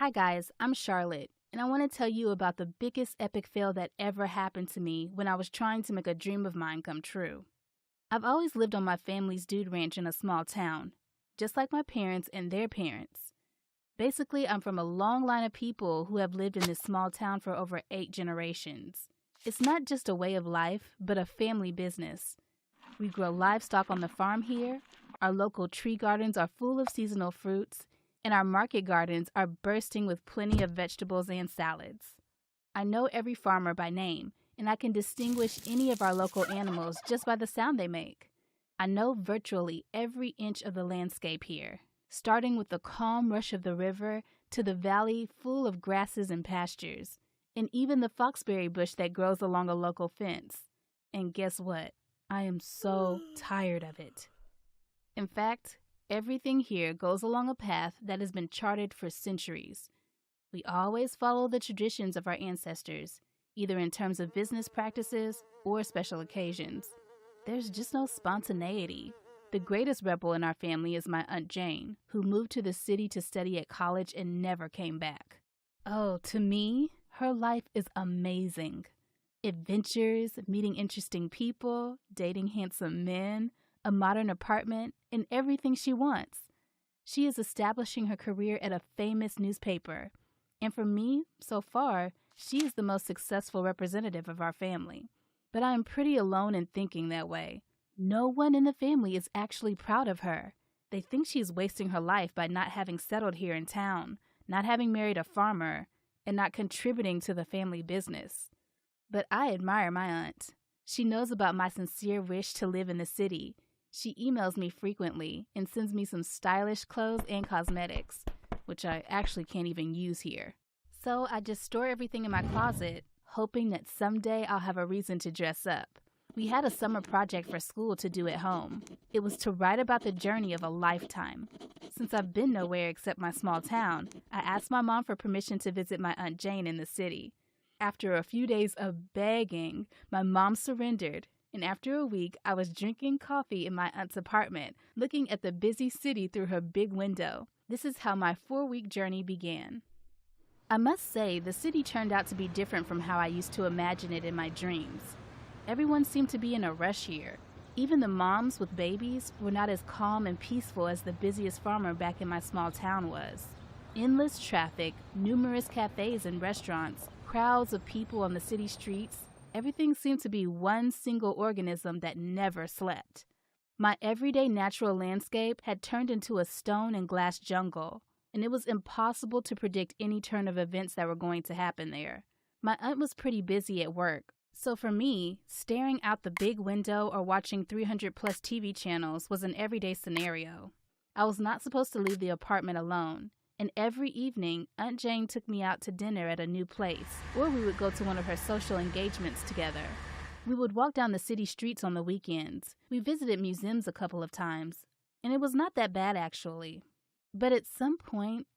Hi guys, I'm Charlotte, and I want to tell you about the biggest epic fail that ever happened to me when I was trying to make a dream of mine come true. I've always lived on my family's dude ranch in a small town, just like my parents and their parents. Basically, I'm from a long line of people who have lived in this small town for over 8 generations. It's not just a way of life, but a family business. We grow livestock on the farm here, our local tree gardens are full of seasonal fruits, and our market gardens are bursting with plenty of vegetables and salads. I know every farmer by name, and I can distinguish any of our local animals just by the sound they make. I know virtually every inch of the landscape here, starting with the calm rush of the river to the valley full of grasses and pastures, and even the foxberry bush that grows along a local fence. And guess what? I am so tired of it. In fact, everything here goes along a path that has been charted for centuries. We always follow the traditions of our ancestors, either in terms of business practices or special occasions. There's just no spontaneity. The greatest rebel in our family is my Aunt Jane, who moved to the city to study at college and never came back. Oh, to me, her life is amazing. Adventures, meeting interesting people, dating handsome men, a modern apartment, and everything she wants. She is establishing her career at a famous newspaper. And for me, so far, she is the most successful representative of our family. But I am pretty alone in thinking that way. No one in the family is actually proud of her. They think she is wasting her life by not having settled here in town, not having married a farmer, and not contributing to the family business. But I admire my aunt. She knows about my sincere wish to live in the city. She emails me frequently and sends me some stylish clothes and cosmetics, which I actually can't even use here. So I just store everything in my closet, hoping that someday I'll have a reason to dress up. We had a summer project for school to do at home. It was to write about the journey of a lifetime. Since I've been nowhere except my small town, I asked my mom for permission to visit my Aunt Jane in the city. After a few days of begging, my mom surrendered. And after a week, I was drinking coffee in my aunt's apartment, looking at the busy city through her big window. This is how my 4-week journey began. I must say, the city turned out to be different from how I used to imagine it in my dreams. Everyone seemed to be in a rush here. Even the moms with babies were not as calm and peaceful as the busiest farmer back in my small town was. Endless traffic, numerous cafes and restaurants, crowds of people on the city streets. Everything seemed to be one single organism that never slept. My everyday natural landscape had turned into a stone and glass jungle, and it was impossible to predict any turn of events that were going to happen there. My aunt was pretty busy at work, so for me, staring out the big window or watching 300-plus TV channels was an everyday scenario. I was not supposed to leave the apartment alone. And every evening, Aunt Jane took me out to dinner at a new place, or we would go to one of her social engagements together. We would walk down the city streets on the weekends. We visited museums a couple of times, and it was not that bad actually. But at some point,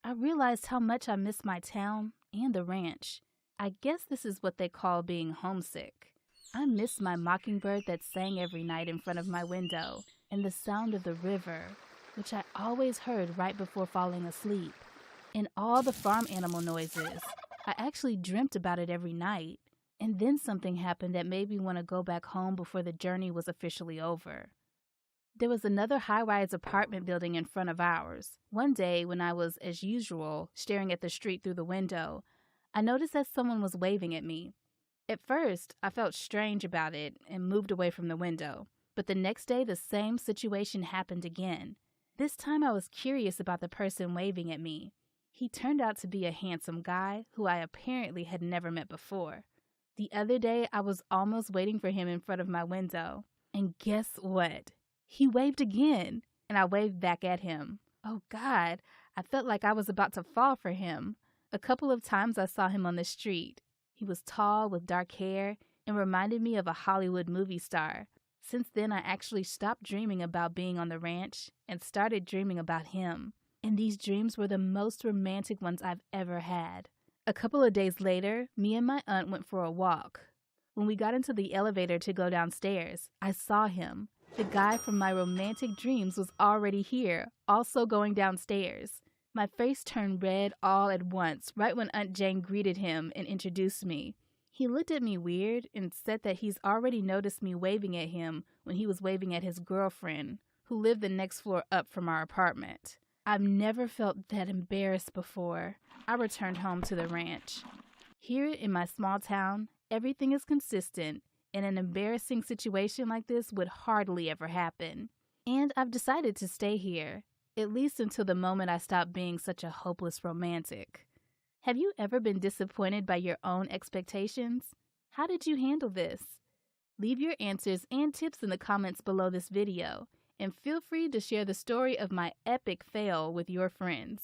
I realized how much I missed my town and the ranch. I guess this is what they call being homesick. I missed my mockingbird that sang every night in front of my window, and the sound of the river, which I always heard right before falling asleep, and all the farm animal noises. I actually dreamt about it every night, and then something happened that made me want to go back home before the journey was officially over. There was another high-rise apartment building in front of ours. One day, when I was, as usual, staring at the street through the window, I noticed that someone was waving at me. At first, I felt strange about it and moved away from the window, but the next day the same situation happened again. This time I was curious about the person waving at me. He turned out to be a handsome guy who I apparently had never met before. The other day I was almost waiting for him in front of my window. And guess what? He waved again, and I waved back at him. Oh God, I felt like I was about to fall for him. A couple of times I saw him on the street. He was tall with dark hair and reminded me of a Hollywood movie star. Since then, I actually stopped dreaming about being on the ranch and started dreaming about him. And these dreams were the most romantic ones I've ever had. A couple of days later, me and my aunt went for a walk. When we got into the elevator to go downstairs, I saw him. The guy from my romantic dreams was already here, also going downstairs. My face turned red all at once, right when Aunt Jane greeted him and introduced me. He looked at me weird and said that he's already noticed me waving at him when he was waving at his girlfriend, who lived the next floor up from our apartment. I've never felt that embarrassed before. I returned home to the ranch. Here in my small town, everything is consistent, and an embarrassing situation like this would hardly ever happen. And I've decided to stay here, at least until the moment I stop being such a hopeless romantic. Have you ever been disappointed by your own expectations? How did you handle this? Leave your answers and tips in the comments below this video, and feel free to share the story of my epic fail with your friends.